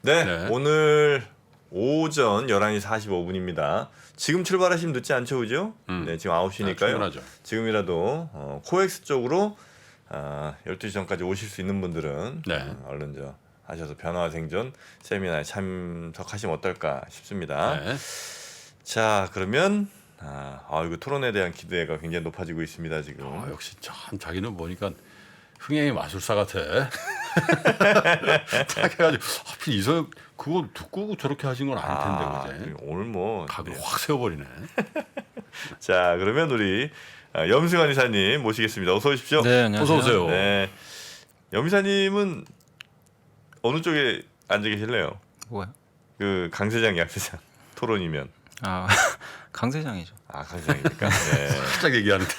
네, 네. 오늘 오전 11시 45분입니다. 지금 출발하시면 늦지 않죠, 그죠? 네, 지금 9시니까요. 충분하죠. 지금이라도 코엑스 쪽으로 12시 전까지 오실 수 있는 분들은 네. 얼른 하셔서 변화와 생존 세미나에 참석하시면 어떨까 싶습니다. 네. 자, 그러면 이거 토론에 대한 기대가 굉장히 높아지고 있습니다, 지금. 역시 참 자기는 보니까 흥행의 마술사 같아. 딱 해가지고 하필 이서 그거 듣고 저렇게 하신 건 아닐 텐데 그제. 오늘 뭐 각을 확 세워버리네. 자, 그러면 우리 염승환 이사님 모시겠습니다. 어서 오십시오. 네, 안녕하세요. 어서 오세요. 네, 염 이사님은 어느 쪽에 앉아 계실래요? 뭐야? 그 강세장, 약세장 토론이면. 강세장이죠. 강 세장입니까? 네. 살짝 얘기하는데.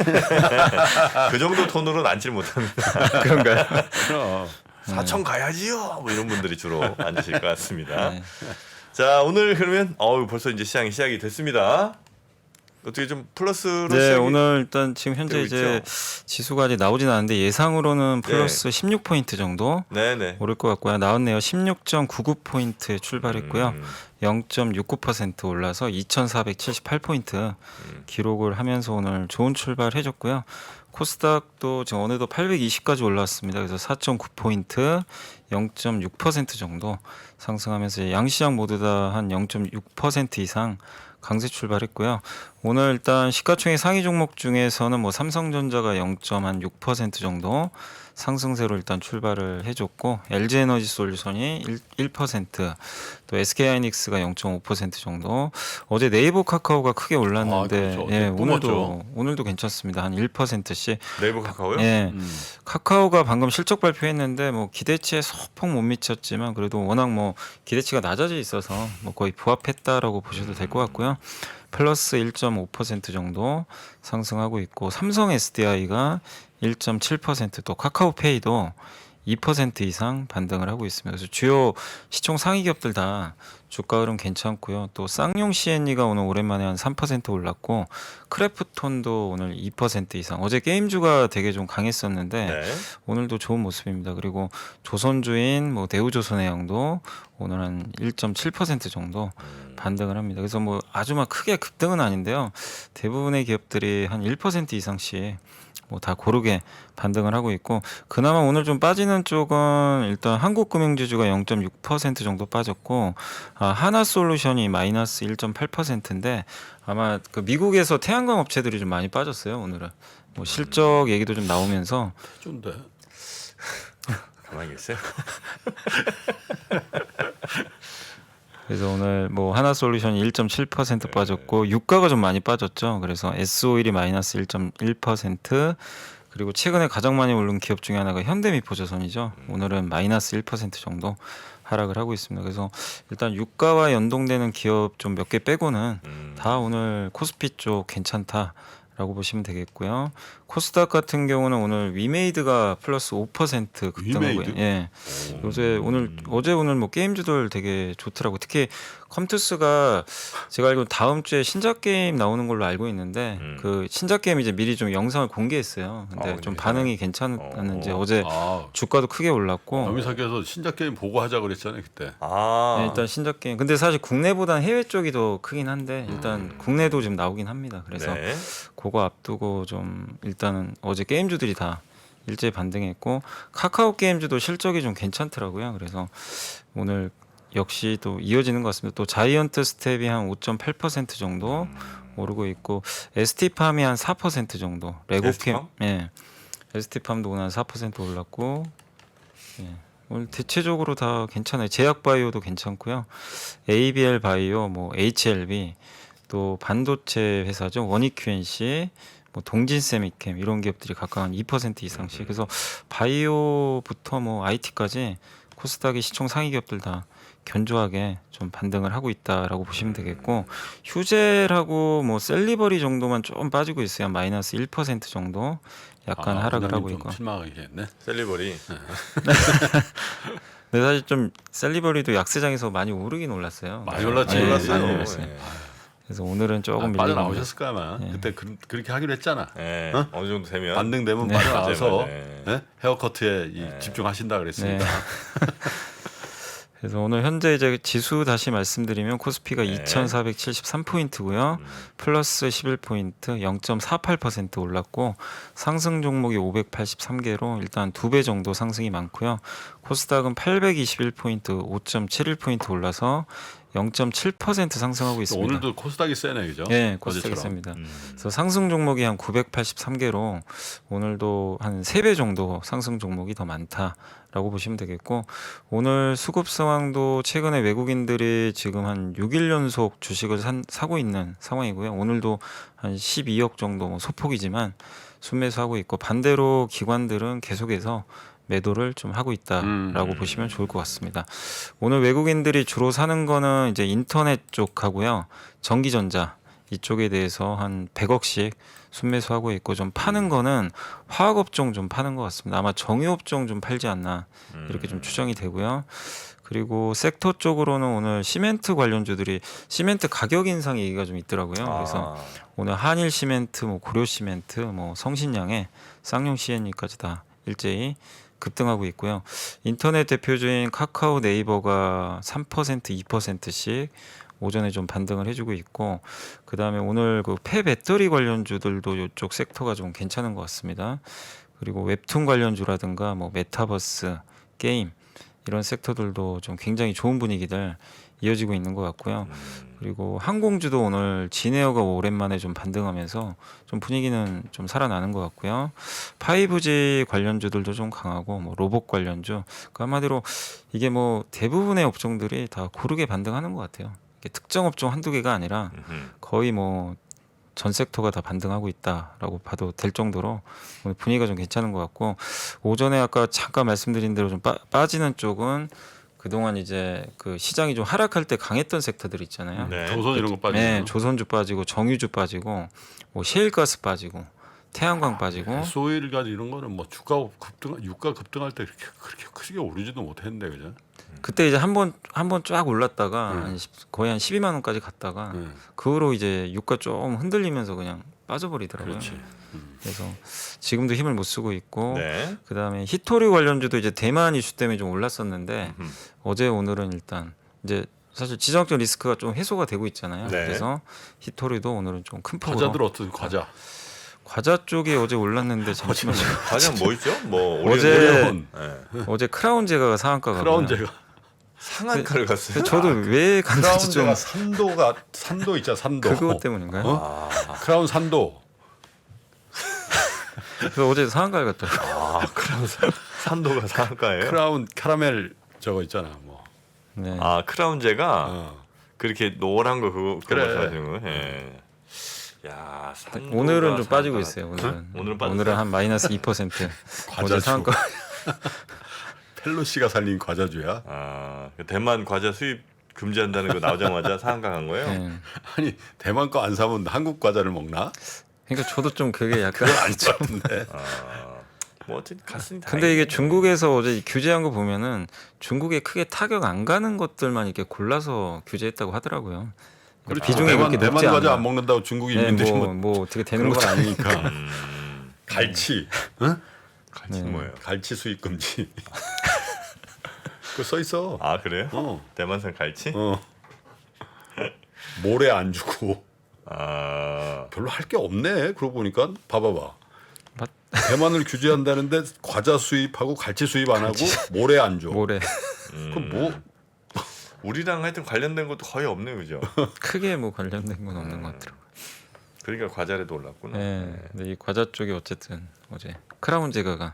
그 정도 톤으로는 앉질 못합니다. 그런가요? 그럼. 사천 가야지요. 뭐 이런 분들이 주로 앉으실 것 같습니다. 네. 자, 오늘 그러면 벌써 이제 시작이 됐습니다. 어떻게 좀 플러스로 네, 시작이 오늘 일단 지금 현재 되고 이제 있죠? 지수가 아직 나오진 않는데 예상으로는 플러스 16포인트 정도 네네. 오를 것 같고요. 나왔네요. 16.99포인트 출발했고요. 0.69% 올라서 2,478포인트 기록을 하면서 오늘 좋은 출발 해줬고요. 코스닥도 지금 어느덧 820까지 올라왔습니다. 그래서 4.9포인트, 0.6% 정도 상승하면서 양시장 모두 다 한 0.6% 이상 강세 출발했고요. 오늘 일단 시가총액 상위 종목 중에서는 뭐 삼성전자가 0.6% 정도 상승세로 일단 출발을 해줬고 LG에너지솔루션이 1%, 또 SK하이닉스가 0.5% 정도. 어제 네이버 카카오가 크게 올랐는데 그렇죠. 예, 뿜었죠. 오늘도 괜찮습니다. 한 1%씩. 네이버 카카오요? 예. 카카오가 방금 실적 발표했는데 뭐 기대치에 소폭 못 미쳤지만 그래도 워낙 뭐 기대치가 낮아져 있어서 뭐 거의 부합했다라고 보셔도 될 것 같고요. 플러스 1.5% 정도 상승하고 있고 삼성 SDI가 1.7%, 또 카카오페이도 2% 이상 반등을 하고 있습니다. 그래서 주요 시총 상위 기업들 다 주가 흐름 괜찮고요. 또 쌍용 C&E가 오늘 오랜만에 한 3% 올랐고 크래프톤도 오늘 2% 이상. 어제 게임주가 되게 좀 강했었는데 네. 오늘도 좋은 모습입니다. 그리고 조선주인 뭐 대우조선해양도 오늘 한 1.7% 정도 반등을 합니다. 그래서 뭐 아주 막 크게 급등은 아닌데요. 대부분의 기업들이 한 1% 이상씩 뭐 다 고르게 반등을 하고 있고, 그나마 오늘 좀 빠지는 쪽은 일단 한국금융지주가 0.6% 정도 빠졌고 하나솔루션이 마이너스 1.8%인데 아마 그 미국에서 태양광 업체들이 좀 많이 빠졌어요. 오늘은 뭐 실적 얘기도 좀 나오면서 좋은데. 가만히 계세요. 그래서 오늘 뭐 하나솔루션이 1.7% 빠졌고 유가가 좀 많이 빠졌죠. 그래서 S오일이 마이너스 1.1%, 그리고 최근에 가장 많이 오른 기업 중에 하나가 현대미포조선이죠. 오늘은 마이너스 1% 정도 하락을 하고 있습니다. 그래서 일단 유가와 연동되는 기업 좀 몇 개 빼고는 다 오늘 코스피 쪽 괜찮다라고 보시면 되겠고요. 코스닥 같은 경우는 오늘 위메이드가 플러스 5% 급등하고, 위메이드? 예. 어제 오늘 뭐 게임주들 되게 좋더라고. 특히 컴투스가 제가 알기로 다음 주에 신작 게임 나오는 걸로 알고 있는데 그 신작 게임 이제 미리 좀 영상을 공개했어요. 근데 좀 반응이 괜찮았는지 어제 주가도 크게 올랐고. 염이사께서 신작 게임 보고 하자 그랬잖아요 그때. 네, 일단 신작 게임. 근데 사실 국내보다는 해외 쪽이 더 크긴 한데 일단 국내도 지금 나오긴 합니다. 그래서 네. 그거 앞두고 좀 일단은 어제 게임주들이 다 일제히 반등했고 카카오 게임주도 실적이 좀 괜찮더라고요. 그래서 오늘 역시 또 이어지는 것 같습니다. 또 자이언트 스텝이 한 5.8% 정도 오르고 있고 ST팜이 한 4% 정도. 레고캠, ST팜? 예, ST팜도 오늘 한 4% 올랐고, 예. 오늘 대체적으로 다 괜찮아요. 제약바이오도 괜찮고요. ABL 바이오, 뭐 HLB, 또 반도체 회사죠. 원익QNC, 뭐 동진세미캠 이런 기업들이 각각 한 2% 이상씩. 그래서 바이오부터 뭐 IT까지 코스닥의 시총 상위 기업들 다 견조하게 좀 반등을 하고 있다라고 보시면 되겠고, 휴젤하고 뭐 셀리버리 정도만 좀 빠지고 있어요. 마이너스 1% 정도 약간 하락을 하고 있고. 실망하겠네. 셀리버리. 근데 사실 좀 셀리버리도 약세장에서 많이 오르긴 올랐어요. 많이 올랐지. 예, 올랐어요. 많이 올랐어요. 네. 그래서 오늘은 조금 밀리고 빠져나오셨을까 아마. 예. 그때 그렇게 하기로 했잖아. 네. 어? 어느 정도 되면 반등되면 네. 빠져나와서 맞아요. 예? 헤어커트에 집중하신다 그랬으니까. 그래서 오늘 현재 이제 지수 다시 말씀드리면 코스피가 네. 2,473포인트고요. 플러스 11포인트 0.48% 올랐고 상승 종목이 583개로 일단 2배 정도 상승이 많고요. 코스닥은 821포인트 5.71포인트 올라서 0.7% 상승하고 있습니다. 오늘도 코스닥이 세네, 그죠? 네, 코스닥이 어제처럼. 셉니다. 그래서 상승 종목이 한 983개로 오늘도 한 3배 정도 상승 종목이 더 많다라고 보시면 되겠고, 오늘 수급 상황도 최근에 외국인들이 지금 한 6일 연속 주식을 사고 있는 상황이고요. 오늘도 한 12억 정도 뭐 소폭이지만 순매수하고 있고, 반대로 기관들은 계속해서 매도를 좀 하고 있다라고 보시면 좋을 것 같습니다. 오늘 외국인들이 주로 사는 거는 이제 인터넷 쪽하고요, 전기전자 이쪽에 대해서 한 100억씩 순매수하고 있고, 좀 파는 거는 화학업종 좀 파는 것 같습니다. 아마 정유업종 좀 팔지 않나 이렇게 좀 추정이 되고요. 그리고 섹터 쪽으로는 오늘 시멘트 관련주들이 시멘트 가격 인상 얘기가 좀 있더라고요. 그래서 오늘 한일 시멘트, 뭐 고려 시멘트, 뭐 성신양에 쌍용 CNE까지 다 일제히 급등하고 있고요. 인터넷 대표주인 카카오, 네이버가 3%, 2%씩 오전에 좀 반등을 해주고 있고, 그 다음에 오늘 그 폐배터리 관련주들도 이쪽 섹터가 좀 괜찮은 것 같습니다. 그리고 웹툰 관련주라든가 뭐 메타버스, 게임 이런 섹터들도 좀 굉장히 좋은 분위기들 이어지고 있는 것 같고요. 그리고 항공주도 오늘 진에어가 오랜만에 좀 반등하면서 좀 분위기는 좀 살아나는 것 같고요. 5G 관련주들도 좀 강하고, 뭐 로봇 관련주, 그 한마디로 이게 뭐 대부분의 업종들이 다 고르게 반등하는 것 같아요. 이게 특정 업종 한두 개가 아니라 거의 뭐 전 섹터가 다 반등하고 있다라고 봐도 될 정도로 오늘 분위기가 좀 괜찮은 것 같고, 오전에 아까 잠깐 말씀드린 대로 좀 빠지는 쪽은 그동안 이제 그 시장이 좀 하락할 때 강했던 섹터들 있잖아요. 네. 조선 이런 거 빠지고. 네, 조선주 빠지고 정유주 빠지고 뭐 셰일가스 빠지고 태양광 빠지고. 소일가스 이런 거는 뭐 유가 급등할 때 그렇게 크게 오르지도 못했는데, 그죠? 그때 이제 한 번 쫙 올랐다가 거의 한 12만 원까지 갔다가 그 후로 이제 유가 좀 흔들리면서 그냥 빠져버리더라고요. 그렇지. 그래서 지금도 힘을 못 쓰고 있고, 네. 그다음에 히토리 관련주도 이제 대만 이슈 때문에 좀 올랐었는데 어제 오늘은 일단 이제 사실 지정학적 리스크가 좀 해소가 되고 있잖아요. 네. 그래서 히토리도 오늘은 좀 큰 폭으로 과자들 어떤 과자? 쪽이 어제 올랐는데 잠시만요. 과연 뭐 있죠? 뭐 어제 오리온. 어제 크라운 제가가 상한가가 크라운 제가 상한가를 갔어요. 저도 왜 갔는지 좀 크라운 산도 있잖아, 산도. 그것 때문인가요? 크라운 산도. 그래서 어제 상한가를 갔더라고요. 크라운 산도가 상한가예요? 크라운 캐러멜 저거 있잖아, 뭐. 네. 크라운제가 그렇게 노란 거 그거 그래. 말씀하시는 거. 예. 야, 산도가 오늘은 좀 빠지고 상한가가- 있어요. 오늘은 빠졌어요? 오늘은 한 마이너스 2%. 어제 과자주. 상한가. 펠로시가 살린 과자주야. 그 대만 과자 수입 금지한다는 거 나오자마자 상한가 간 거예요? 네. 아니 대만 거 안 사면 한국 과자를 먹나? 그러니까 저도 좀 그게 약간 아니죠. 같은데. 뭐 어쨌든 갔으니 근데 이게 다행이네. 중국에서 어제 규제한 거 보면은 중국에 크게 타격 안 가는 것들만 이렇게 골라서 규제했다고 하더라고요. 그렇죠. 비중이 대만 그렇게 높지 과자 않아. 안 먹는다고 중국인 네, 민들이 뭐 어떻게 되는 그런 건 건 아니니까. 아니니까. 갈치. 갈치 네. 뭐예요? 갈치 수입 금지. 그거 써 있어. 그래요? 어. 대만산 갈치? 모래 안 주고 아, 별로 할 게 없네. 그러고 보니까 봐봐봐. 맞- 대만을 규제한다는데 과자 수입하고 갈치 수입 안 하고 모래 안 줘. 모래 그럼 뭐 우리랑 하여튼 관련된 것도 거의 없네, 그죠? 크게 뭐 관련된 건 없는 것 같더라고요. 그러니까 과자래도 올랐구나. 네. 근데 이 과자 쪽이 어쨌든 어제 크라운 제가가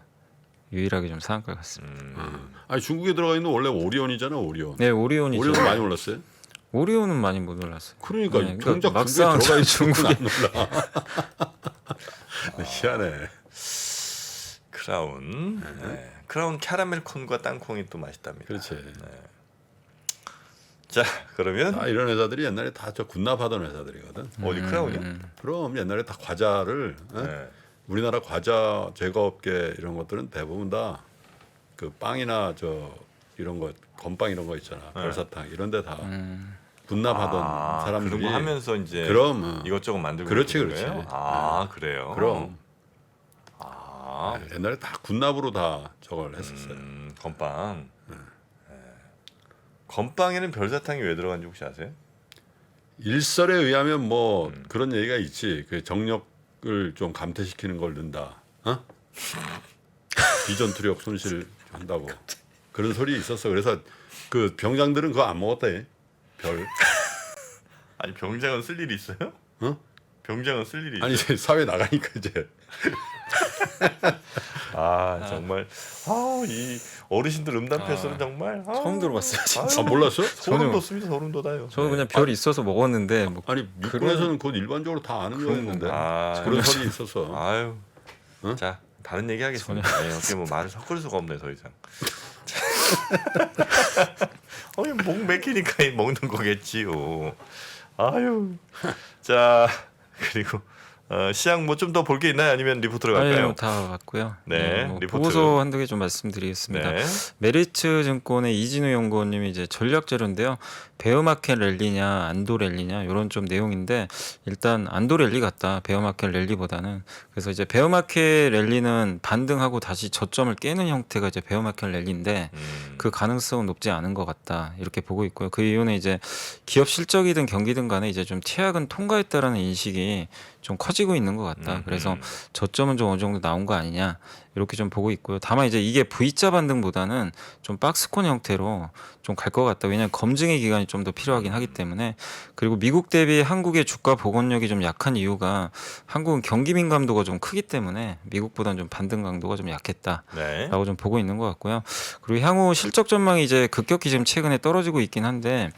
유일하게 좀 상한가 갔습니다. 아니 중국에 들어가 있는 원래 오리온이잖아, 오리온. 네, 오리온이죠. 오리온 많이 올랐어요? 오리온은 많이 못 올랐어요. 그러니까 네, 정작 막상 중국에 들어가 있는 중국에 중국에 안 올라. 희한해. 크라운. 네. 크라운 캐러멜 콘과 땅콩이 또 맛있답니다. 그렇지. 자, 그러면 이런 회사들이 옛날에 다 저 군납하던 회사들이거든. 어디 크라운이요? 그럼 옛날에 다 과자를 네. 우리나라 과자 제과업계 이런 것들은 대부분 다 그 빵이나 저 이런 거 건빵 이런 거 있잖아. 별사탕 이런 데 다 군납하던 사람들이 그런 거 하면서 이제 그럼 이것저것 만들고 그렇지, 있는 그렇지. 거예요? 그래요. 그럼 아, 옛날에 다 군납으로 다 저걸 했었어요. 건빵. 건빵에는 별사탕이 왜 들어간지 혹시 아세요? 일설에 의하면 뭐 그런 얘기가 있지. 그 정력을 좀 감퇴시키는 걸 넣는다. 어? 비전투력 손실 한다고 그런 소리 있었어. 그래서 그 병장들은 그거 안 먹었다. 별. 아니 병장은 쓸 일이 있어요? 어? 병장은 쓸 일이 아니 있어요? 이제 사회 나가니까 이제 정말 이 어르신들 음담 패스는 정말 처음 들어봤어요, 진짜. 아 몰랐어? 소름 전혀. 돋습니다. 소름 돋아요. 저는 그냥 별이 있어서 먹었는데 뭐 아니 육군에서는 그건 일반적으로 다 아는 거였는데 그런 소리 있었어. 아유. 응? 자 다른 얘기 하겠습니다. 네, 어떻게 뭐 말을 섞을 수가 없네 더 이상. 목 맥히니까 먹는 거겠지요. 아유. 자 그리고 시향 뭐 좀 더 볼 게 있나요? 아니면 리포트로 갈까요? 아니요, 다 봤고요. 네, 뭐 리포트. 보고서 한두 개 좀 말씀드리겠습니다. 네. 메리츠 증권의 이진우 연구원님이 이제 전략 자료인데요. 베어마켓 랠리냐 안도 랠리냐 이런 좀 내용인데 일단 안도 랠리 같다. 베어마켓 랠리보다는. 그래서 이제 베어마켓 랠리는 반등하고 다시 저점을 깨는 형태가 이제 베어마켓 랠리인데 그 가능성은 높지 않은 것 같다. 이렇게 보고 있고요. 그 이유는 이제 기업 실적이든 경기든 간에 이제 좀 최악은 통과했다라는 인식이 좀 커지고 있는 것 같다. 그래서 저점은 좀 어느 정도 나온 거 아니냐 이렇게 좀 보고 있고요. 다만 이제 이게 V자 반등보다는 좀 박스권 형태로 좀 갈 것 같다. 왜냐하면 검증의 기간이 좀 더 필요하긴 하기 때문에. 그리고 미국 대비 한국의 주가 복원력이 좀 약한 이유가 한국은 경기 민감도가 좀 크기 때문에 미국보다는 좀 반등 강도가 좀 약했다라고 네. 좀 보고 있는 것 같고요. 그리고 향후 실적 전망이 이제 급격히 지금 최근에 떨어지고 있긴 한데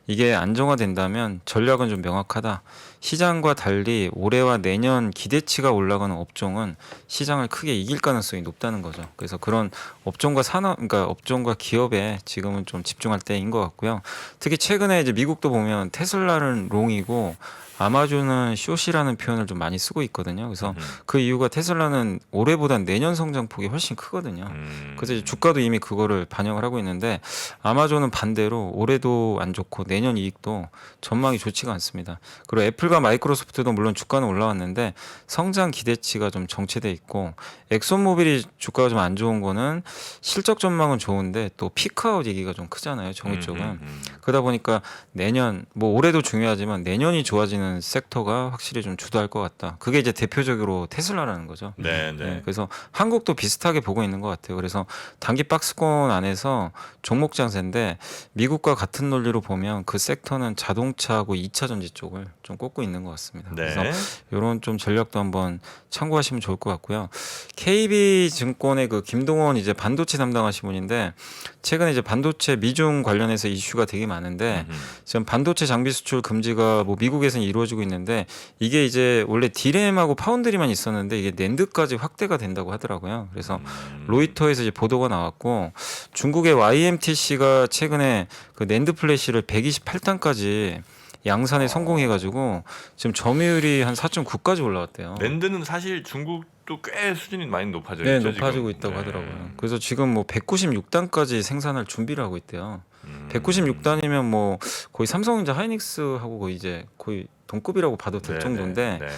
이게 안정화된다면 전략은 좀 명확하다. 시장과 달리 올해와 내년 기대치가 올라가는 업종은 시장을 크게 이길 가능성이 높다는 거죠. 그래서 그런 업종과 산업, 그러니까 업종과 기업에 지금은 좀 집중할 때인 것 같고요. 특히 최근에 이제 미국도 보면 테슬라는 롱이고 아마존은 숏이라는 표현을 좀 많이 쓰고 있거든요. 그래서 그 이유가 테슬라는 올해보다 내년 성장폭이 훨씬 크거든요. 그래서 이제 주가도 이미 그거를 반영을 하고 있는데 아마존은 반대로 올해도 안 좋고 내년 이익도 전망이 좋지가 않습니다. 그리고 애플과 마이크로소프트도 물론 주가는 올라왔는데 성장 기대치가 좀 정체돼 있고 엑손모빌이 주가가 좀 안 좋은 거는 실적 전망은 좋은데 또 피크아웃 얘기가 좀 크잖아요. 정유 쪽은. 그러다 보니까 내년 뭐 올해도 중요하지만 내년이 좋아지는 섹터가 확실히 좀 주도할 것 같다. 그게 이제 대표적으로 테슬라라는 거죠. 네, 네. 네, 그래서 한국도 비슷하게 보고 있는 것 같아요. 그래서 단기 박스권 안에서 종목 장세인데 미국과 같은 논리로 보면 그 섹터는 자동차하고 2차 전지 쪽을 좀 꼽고 있는 것 같습니다. 네. 그래서 이런 좀 전략도 한번 참고하시면 좋을 것 같고요. KB증권의 그 김동원 이제 반도체 담당하신 분인데 최근에 이제 반도체 미중 관련해서 이슈가 되게 많은데 지금 반도체 장비 수출 금지가 뭐 미국에서는 이루어지고 있는데 이게 이제 원래 디램하고 파운드리만 있었는데 이게 낸드까지 확대가 된다고 하더라고요. 그래서 로이터에서 이제 보도가 나왔고 중국의 YMTC가 최근에 그 낸드 플래시를 128단까지 양산에 성공해가지고 지금 점유율이 한 4.9까지 올라왔대요. 랜드는 사실 중국도 꽤 수준이 많이 높아져 있죠. 네, 높아지고 지금. 있다고 네. 하더라고요. 그래서 지금 뭐 196단까지 생산할 준비를 하고 있대요. 196단이면 뭐 거의 삼성전자 하이닉스하고 거의 이제 거의 동급이라고 봐도 될 네, 정도인데 네, 네.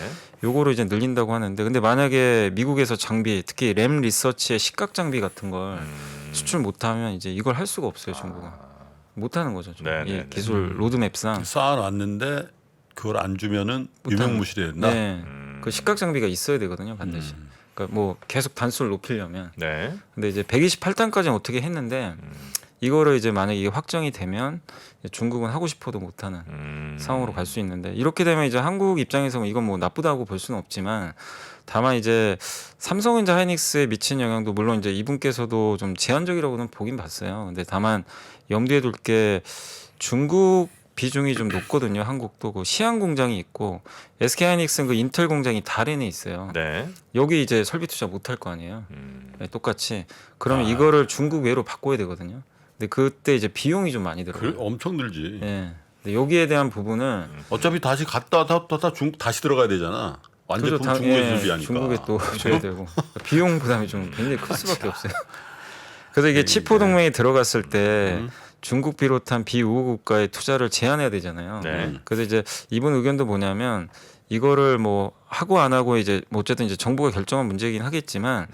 요거를 이제 늘린다고 하는데 근데 만약에 미국에서 장비 특히 램 리서치의 식각 장비 같은 걸 수출 못하면 이제 이걸 할 수가 없어요. 중국은 못하는 거죠. 좀. 네, 이 네, 네. 기술 로드맵상 쌓아놨는데 그걸 안 주면은 유명무실해진다. 네, 그 식각 장비가 있어야 되거든요 반드시. 그러니까 뭐 계속 단수를 높이려면. 네. 근데 이제 128단까지는 어떻게 했는데 이거를 이제 만약에 이게 확정이 되면 중국은 하고 싶어도 못하는 상황으로 갈 수 있는데 이렇게 되면 이제 한국 입장에서는 이건 뭐 나쁘다고 볼 수는 없지만 다만 이제 삼성전자 하이닉스에 미친 영향도 물론 이제 이분께서도 좀 제한적이라고는 보긴 봤어요. 근데 다만 염두에 둘 게 중국 비중이 좀 높거든요. 한국도 그 시안 공장이 있고 SK 하이닉스는 그 인텔 공장이 다른에 있어요. 네. 여기 이제 설비 투자 못 할 거 아니에요. 네, 똑같이. 그러면 이거를 중국 외로 바꿔야 되거든요. 근데 그때 이제 비용이 좀 많이 들어요. 엄청 들지. 예. 근데 여기에 대한 부분은 어차피 다시 갔다 중국 다시 들어가야 되잖아. 완전 그래도 중국에 예, 준비하니까. 중국에 또 줘야 되고 비용 부담이 좀 굉장히 클 수밖에 없어요. 그래서 이게 치포 동맹에 들어갔을 때 중국 비롯한 비우호 국가의 투자를 제한해야 되잖아요. 네. 그래서 이제 이분 의견도 뭐냐면 이거를 뭐 하고 안 하고 이제 뭐 어쨌든 이제 정부가 결정한 문제이긴 하겠지만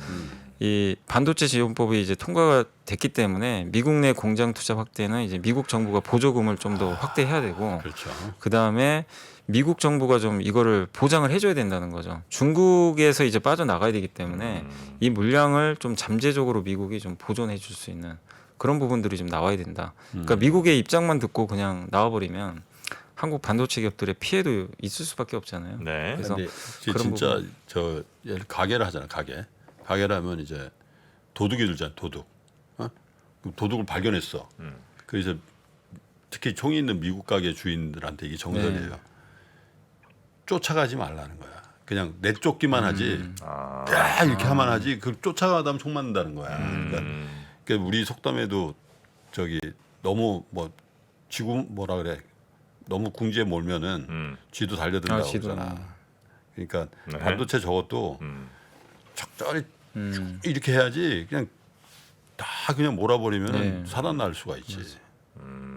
이 반도체 지원법이 이제 통과가 됐기 때문에 미국 내 공장 투자 확대는 이제 미국 정부가 보조금을 좀 더 확대해야 되고 그렇죠. 그 다음에 미국 정부가 좀 이거를 보장을 해줘야 된다는 거죠. 중국에서 이제 빠져나가야 되기 때문에 이 물량을 좀 잠재적으로 미국이 좀 보존해 줄 수 있는 그런 부분들이 좀 나와야 된다. 그러니까 미국의 입장만 듣고 그냥 나와버리면 한국 반도체 기업들의 피해도 있을 수밖에 없잖아요. 네. 그래서 근데 그런 진짜 부분. 저 예를 가게를 하잖아. 가게를 하면 이제 도둑이 들잖아. 도둑. 그럼 도둑을 발견했어. 그래서 특히 총이 있는 미국 가게 주인들한테 이게 정설이에요. 쫓아가지 말라는 거야. 그냥 내쫓기만 하지. 야 이렇게 하면 하지. 그 쫓아가다 총 맞는다는 거야. 그러니까 우리 속담에도 저기 너무 뭐 쥐고 뭐라 그래. 너무 궁지에 몰면은 쥐도 달려든다고 그러잖아. 그러니까 네. 반도체 저것도 적절히 이렇게 해야지 그냥 다 그냥 몰아버리면 네. 살아날 수가 있지.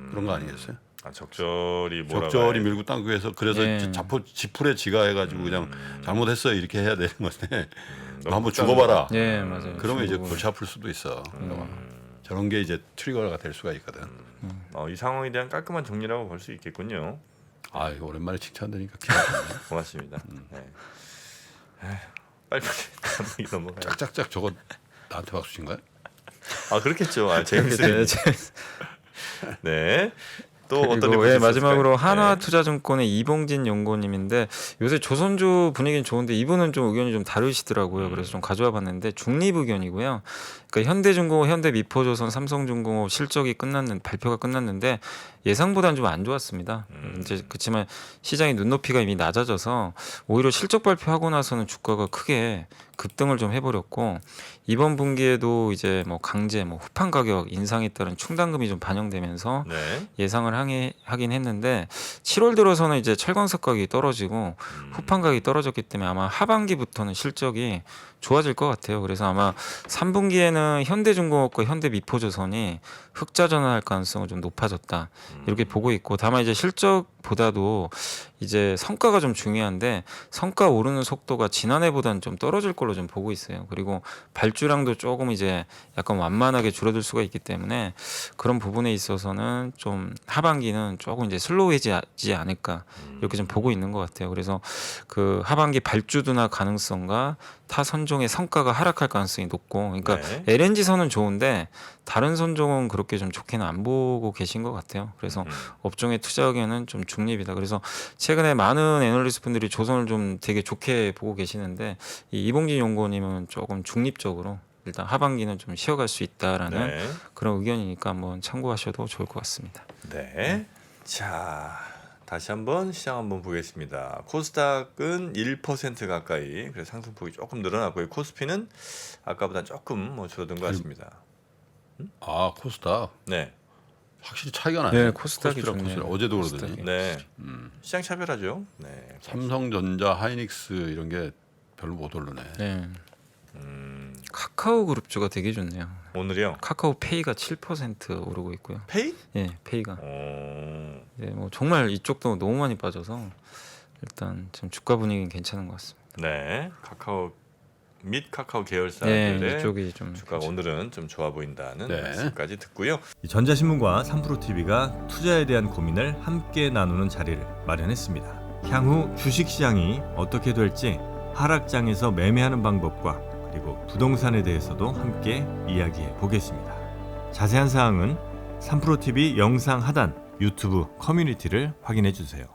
그런 거 아니겠어요? 아, 적절히 몰아가야 적절히 밀고 당기고 해서 그래서 네. 지풀에 지가 해가지고 그냥 잘못했어요 이렇게 해야 되는 건데 너 한번 복잡하다. 죽어봐라. 네, 맞아요. 그러면 이제 중국은. 골치 아플 수도 있어. 저런 게 이제 트리거가 될 수가 있거든. 이 상황에 대한 깔끔한 정리라고 볼 수 있겠군요. 아 이거 오랜만에 칭찬드리니까 기분 좋네. 고맙습니다. 네. 에휴, 빨리빨리 다음 얘기 넘어가요. 짝짝짝 저거 나한테 박수 친 거야? 아 그렇겠죠. 아, 재밌어요. 네, 네. 또 어떤 그리고 리포트 마지막으로 있었을까요? 한화투자증권의 이봉진 연구원님인데 요새 조선주 분위기는 좋은데 이분은 좀 의견이 좀 다르시더라고요. 그래서 좀 가져와 봤는데 중립 의견이고요. 그러니까 현대중공업, 현대미포조선, 삼성중공업 실적이 발표가 끝났는데 예상보다는 좀 안 좋았습니다. 이제 그렇지만 시장의 눈높이가 이미 낮아져서 오히려 실적 발표하고 나서는 주가가 크게 급등을 좀 해버렸고 이번 분기에도 이제 뭐 강제 후판 가격 인상에 따른 충당금이 좀 반영되면서 네. 예상을 하긴 했는데 7월 들어서는 이제 철광석 가격이 떨어지고 후판 가격이 떨어졌기 때문에 아마 하반기부터는 실적이 좋아질 것 같아요. 그래서 아마 3분기에는 현대중공업과 현대미포조선이 흑자 전환할 가능성은 좀 높아졌다. 이렇게 보고 있고 다만 이제 실적보다도 이제 성과가 좀 중요한데 성과 오르는 속도가 지난해보다는 좀 떨어질 걸로 좀 보고 있어요. 그리고 발주량도 조금 이제 약간 완만하게 줄어들 수가 있기 때문에 그런 부분에 있어서는 좀 하반기는 조금 이제 슬로우해지지 않을까 이렇게 좀 보고 있는 것 같아요. 그래서 그 하반기 발주 둔화 가능성과 타 선종의 성과가 하락할 가능성이 높고 그러니까 네. LNG 선은 좋은데 다른 선종은 그렇게 좀 좋게는 안 보고 계신 것 같아요. 그래서 업종의 투자 의견은 좀 중립이다. 그래서 최근에 많은 애널리스트 분들이 조선을 좀 되게 좋게 보고 계시는데 이 이봉진 연구원님은 조금 중립적으로 일단 하반기는 좀 쉬어갈 수 있다라는 네. 그런 의견이니까 한번 참고하셔도 좋을 것 같습니다. 네. 자, 다시 한번 시장 한번 보겠습니다. 코스닥은 1% 가까이 그래서 상승폭이 조금 늘어났고요. 코스피는 아까보다 조금 줄어든 것 같습니다. 아 코스닥 네. 확실히 차이가 나네. 네, 코스닥이 코스피랑 좋네요. 코스닥. 어제도 그러더니 코스닥이. 네. 시장 차별하죠. 네. 삼성전자, 하이닉스 이런 게 별로 못 오르네. 네. 카카오 그룹주가 되게 좋네요. 오늘이요. 카카오 페이가 7% 오르고 있고요. 페이? 예, 페이가. 어. 네, 뭐 정말 이쪽도 너무 많이 빠져서 일단 좀 주가 분위기는 괜찮은 것 같습니다. 네. 카카오 및 카카오 네, 계열사들의 이쪽이 좀 주가가 오늘은 좀 좋아 보인다는 네. 말씀까지 듣고요. 이 전자신문과 3프로TV가 투자에 대한 고민을 함께 나누는 자리를 마련했습니다. 향후 주식시장이 어떻게 될지 하락장에서 매매하는 방법과 그리고 부동산에 대해서도 함께 이야기해 보겠습니다. 자세한 사항은 3프로TV 영상 하단 유튜브 커뮤니티를 확인해 주세요.